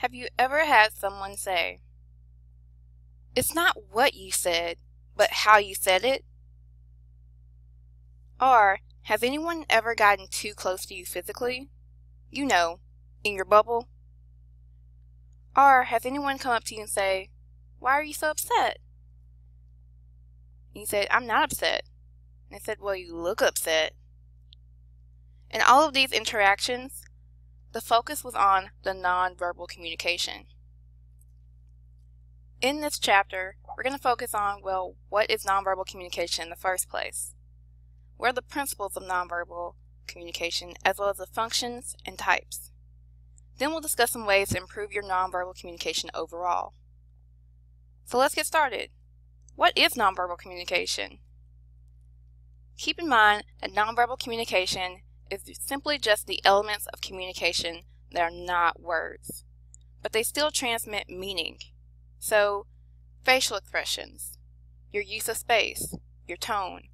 Have you ever had someone say, "It's not what you said, but how you said it"? Or, has anyone ever gotten too close to you physically? You know, in your bubble? Or, has anyone come up to you and say, "Why are you so upset?" And you said, "I'm not upset." And they said, "Well, you look upset." In all of these interactions, the focus was on the nonverbal communication. In this chapter, we're going to focus on, well, what is nonverbal communication in the first place? What are the principles of nonverbal communication, as well as the functions and types? Then we'll discuss some ways to improve your nonverbal communication overall. So let's get started. What is nonverbal communication? Keep in mind that nonverbal communication is simply just the elements of communication that are not words, but they still transmit meaning. So, facial expressions, your use of space, your tone,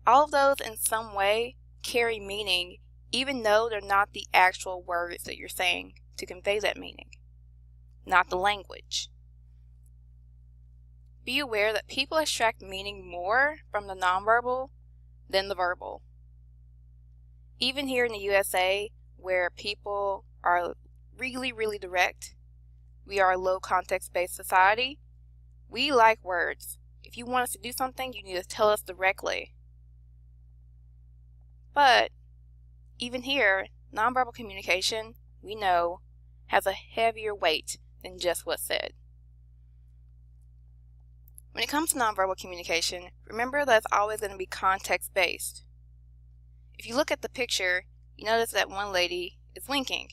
all of those in some way carry meaning even though they're not the actual words that you're saying to convey that meaning, not the language. Be aware that people extract meaning more from the nonverbal than the verbal. Even here in the USA, where people are really direct, we are a low context-based society, we like words. If you want us to do something, you need to tell us directly. But even here, nonverbal communication, we know, has a heavier weight than just what's said. When it comes to nonverbal communication, remember that it's always going to be context-based. If you look at the picture, you notice that one lady is winking.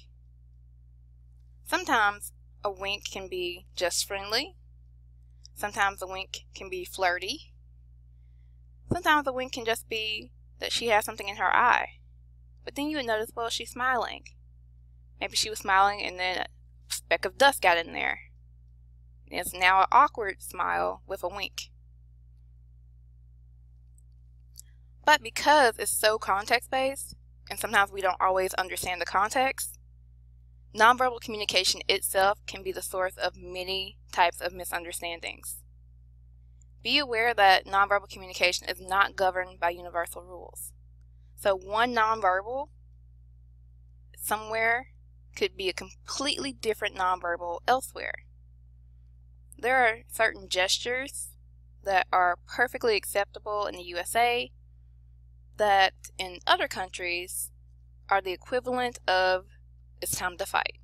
Sometimes a wink can be just friendly. Sometimes a wink can be flirty. Sometimes a wink can just be that she has something in her eye. But then you would notice, well, she's smiling. Maybe she was smiling and then a speck of dust got in there. And it's now an awkward smile with a wink. But because it's so context-based, and sometimes we don't always understand the context, nonverbal communication itself can be the source of many types of misunderstandings. Be aware that nonverbal communication is not governed by universal rules. So one nonverbal somewhere could be a completely different nonverbal elsewhere. There are certain gestures that are perfectly acceptable in the USA that in other countries are the equivalent of "it's time to fight."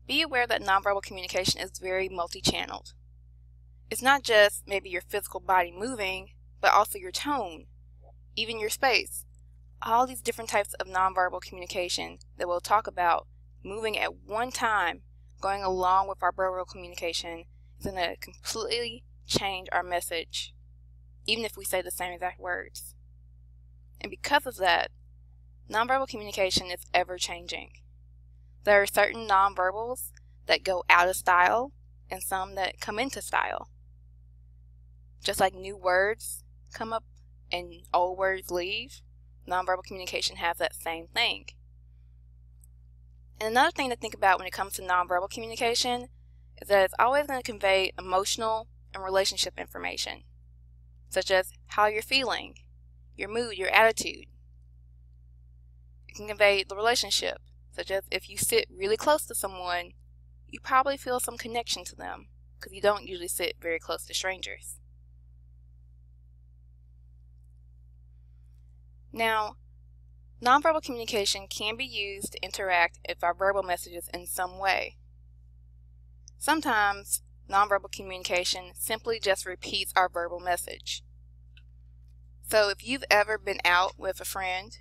Be aware that nonverbal communication is very multi-channeled. It's not just maybe your physical body moving, but also your tone, even your space. All these different types of nonverbal communication that we'll talk about moving at one time, going along with our verbal communication, is going to completely change our message, even if we say the same exact words. And because of that, nonverbal communication is ever-changing. There are certain nonverbals that go out of style and some that come into style. Just like new words come up and old words leave, nonverbal communication has that same thing. And another thing to think about when it comes to nonverbal communication is that it's always going to convey emotional and relationship information, such as how you're feeling, your mood, your attitude. It can convey the relationship, such as if you sit really close to someone, you probably feel some connection to them, because you don't usually sit very close to strangers. Now, nonverbal communication can be used to interact with our verbal messages in some way. Sometimes, nonverbal communication simply just repeats our verbal message. So if you've ever been out with a friend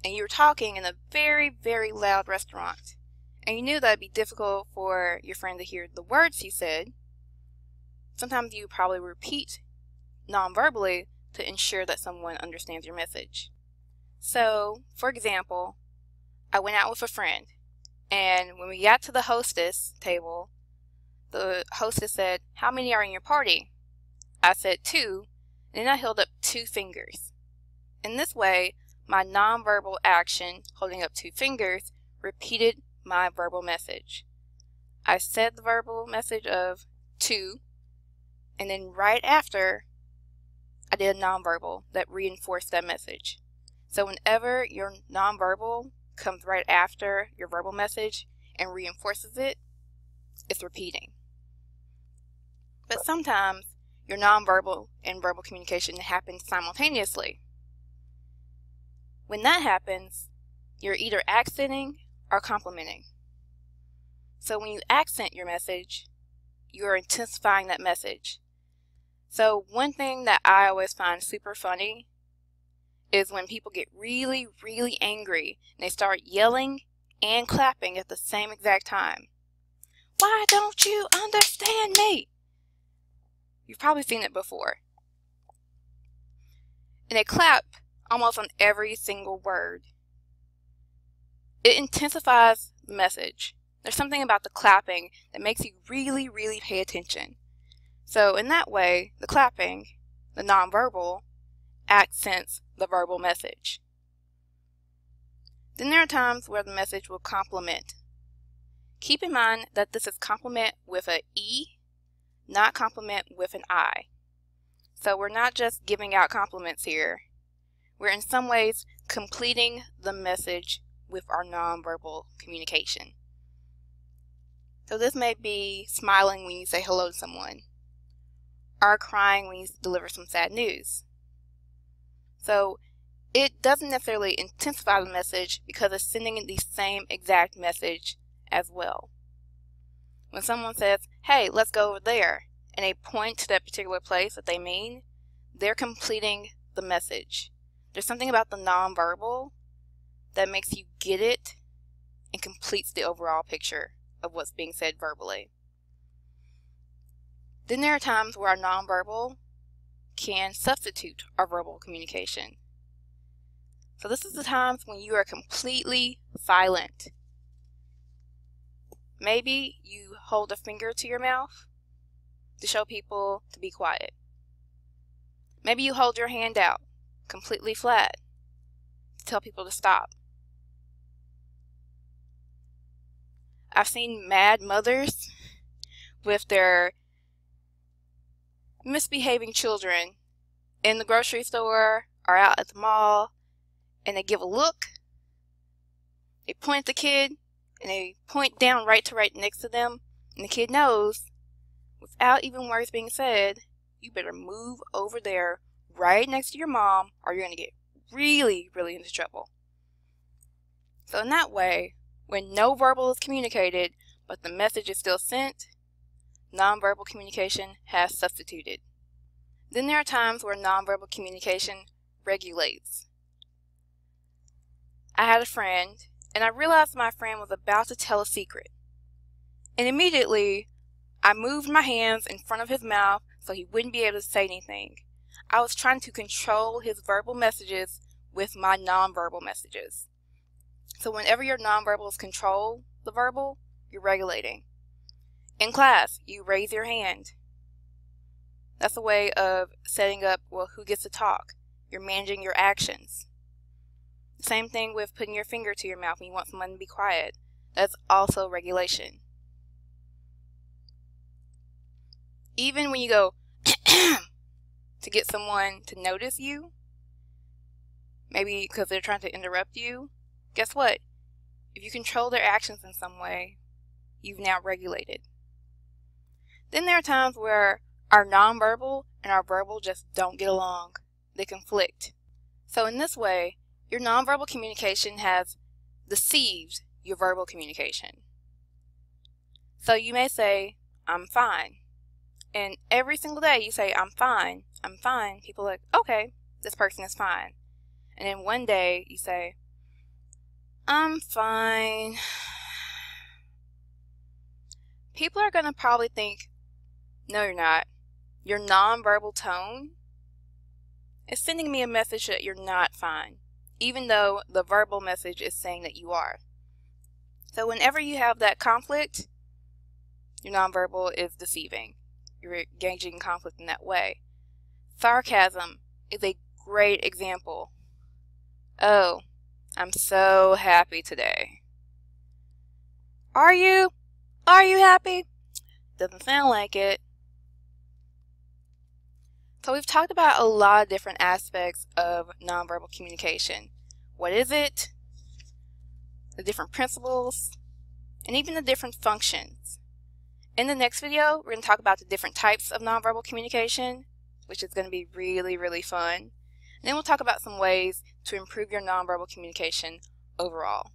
and you were talking in a very loud restaurant and you knew that it'd be difficult for your friend to hear the words you said, sometimes you probably repeat nonverbally to ensure that someone understands your message. So, for example, I went out with a friend, and when we got to the hostess table, the hostess said, "How many are in your party?" I said 2, and then I held up 2 fingers. In this way, my nonverbal action, holding up 2 fingers, repeated my verbal message. I said the verbal message of to, and then right after, I did a nonverbal that reinforced that message. So whenever your nonverbal comes right after your verbal message and reinforces it, it's repeating. But sometimes your nonverbal and verbal communication happens simultaneously. When that happens, you're either accenting or complimenting. So when you accent your message, you're intensifying that message. So one thing that I always find super funny is when people get really, really angry and they start yelling and clapping at the same exact time. Why don't you understand me? You've probably seen it before. And they clap almost on every single word. It intensifies the message. There's something about the clapping that makes you really, really pay attention. So in that way, the clapping, the nonverbal, accents the verbal message. Then there are times where the message will complement. Keep in mind that this is complement with an E, not complement with an I. So we're not just giving out compliments here. We're in some ways completing the message with our nonverbal communication. So this may be smiling when you say hello to someone, or crying when you deliver some sad news. So it doesn't necessarily intensify the message because it's sending the same exact message as well. When someone says, hey, let's go over there, and they point to that particular place that they mean, they're completing the message. There's something about the nonverbal that makes you get it and completes the overall picture of what's being said verbally. Then there are times where our nonverbal can substitute our verbal communication. So this is the times when you are completely silent. Maybe you hold a finger to your mouth to show people to be quiet. Maybe you hold your hand out completely flat to tell people to stop. I've seen mad mothers with their misbehaving children in the grocery store or out at the mall, and they give a look, they point at the kid, and they point down right next to them, and the kid knows, without even words being said, you better move over there right next to your mom or you're going to get really, really into trouble. So in that way, when no verbal is communicated, but the message is still sent, nonverbal communication has substituted. Then there are times where nonverbal communication regulates. I had a friend, and I realized my friend was about to tell a secret. And immediately, I moved my hands in front of his mouth so he wouldn't be able to say anything. I was trying to control his verbal messages with my nonverbal messages. So whenever your nonverbals control the verbal, you're regulating. In class, you raise your hand. That's a way of setting up, well, who gets to talk. You're managing your actions. Same thing with putting your finger to your mouth when you want someone to be quiet. That's also regulation. Even when you go to get someone to notice you, maybe because they're trying to interrupt you, guess what? If you control their actions in some way, you've now regulated. Then there are times where our nonverbal and our verbal just don't get along. They conflict. So in this way, your nonverbal communication has deceived your verbal communication. So you may say, I'm fine. And every single day you say, I'm fine, I'm fine. People are like, okay, this person is fine. And then one day you say, I'm fine. People are going to probably think, no, you're not. Your nonverbal tone is sending me a message that you're not fine, even though the verbal message is saying that you are. So whenever you have that conflict, your nonverbal is deceiving. You're engaging in conflict in that way. Sarcasm is a great example. Oh, I'm so happy today. Are you? Are you happy? Doesn't sound like it. So we've talked about a lot of different aspects of nonverbal communication. What is it? The different principles, and even the different functions. In the next video, we're going to talk about the different types of nonverbal communication, which is going to be really, really fun. And then we'll talk about some ways to improve your nonverbal communication overall.